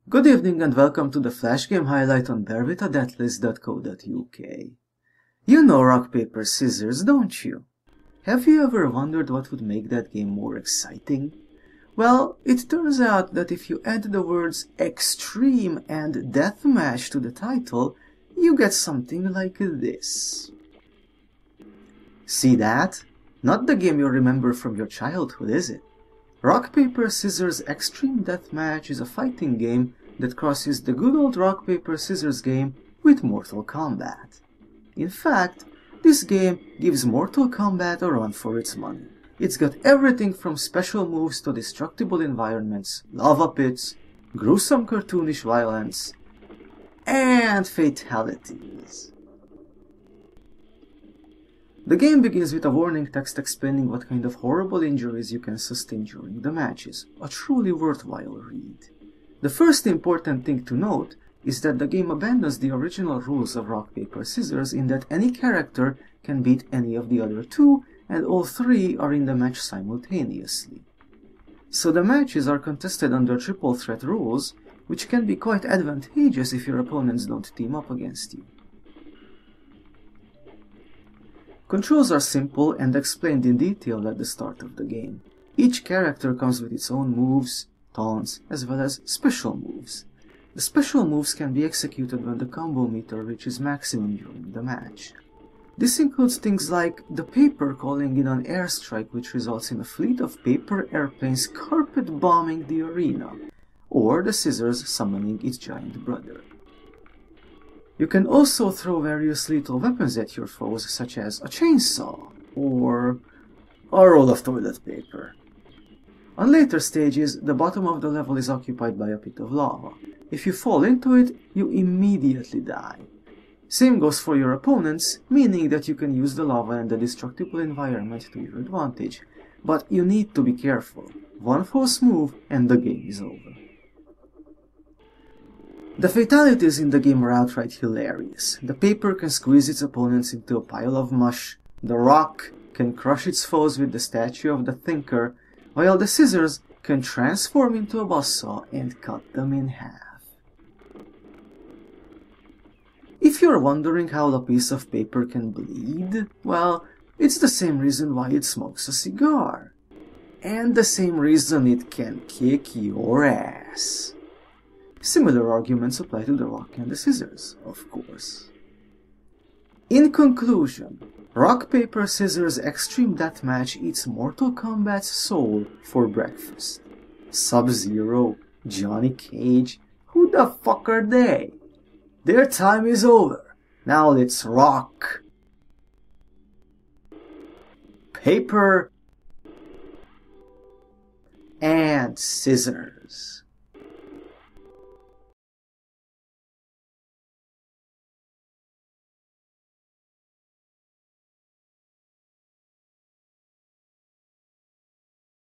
Good evening and welcome to the Flash Game Highlight on bearwithadeathlist.co.uk. You know rock, paper, scissors, don't you? Have you ever wondered what would make that game more exciting? Well, it turns out that if you add the words extreme and deathmatch to the title, you get something like this. See that? Not the game you remember from your childhood, is it? Rock, paper, scissors Extreme Deathmatch is a fighting game that crosses the good old rock, paper, scissors game with Mortal Kombat. In fact, this game gives Mortal Kombat a run for its money. It's got everything from special moves to destructible environments, lava pits, gruesome cartoonish violence, and fatalities. The game begins with a warning text explaining what kind of horrible injuries you can sustain during the matches, a truly worthwhile read. The first important thing to note is that the game abandons the original rules of rock, paper, scissors in that any character can beat any of the other two, and all three are in the match simultaneously. So the matches are contested under triple threat rules, which can be quite advantageous if your opponents don't team up against you. Controls are simple and explained in detail at the start of the game. Each character comes with its own moves, taunts, as well as special moves. The special moves can be executed when the combo meter reaches maximum during the match. This includes things like the paper calling in an airstrike which results in a fleet of paper airplanes carpet bombing the arena, or the scissors summoning its giant brother. You can also throw various lethal weapons at your foes, such as a chainsaw or a roll of toilet paper. On later stages, the bottom of the level is occupied by a pit of lava. If you fall into it, you immediately die. Same goes for your opponents, meaning that you can use the lava and the destructible environment to your advantage. But you need to be careful. One false move and the game is over. The fatalities in the game are outright hilarious. The paper can squeeze its opponents into a pile of mush, the rock can crush its foes with the statue of the thinker, while the scissors can transform into a buzzsaw and cut them in half. If you're wondering how a piece of paper can bleed, well, it's the same reason why it smokes a cigar. And the same reason it can kick your ass. Similar arguments apply to the rock and the scissors, of course. In conclusion, Rock, Paper, Scissors Extreme Deathmatch eats Mortal Kombat's soul for breakfast. Sub-Zero, Johnny Cage, who the fuck are they? Their time is over. Now let's rock. Paper and scissors.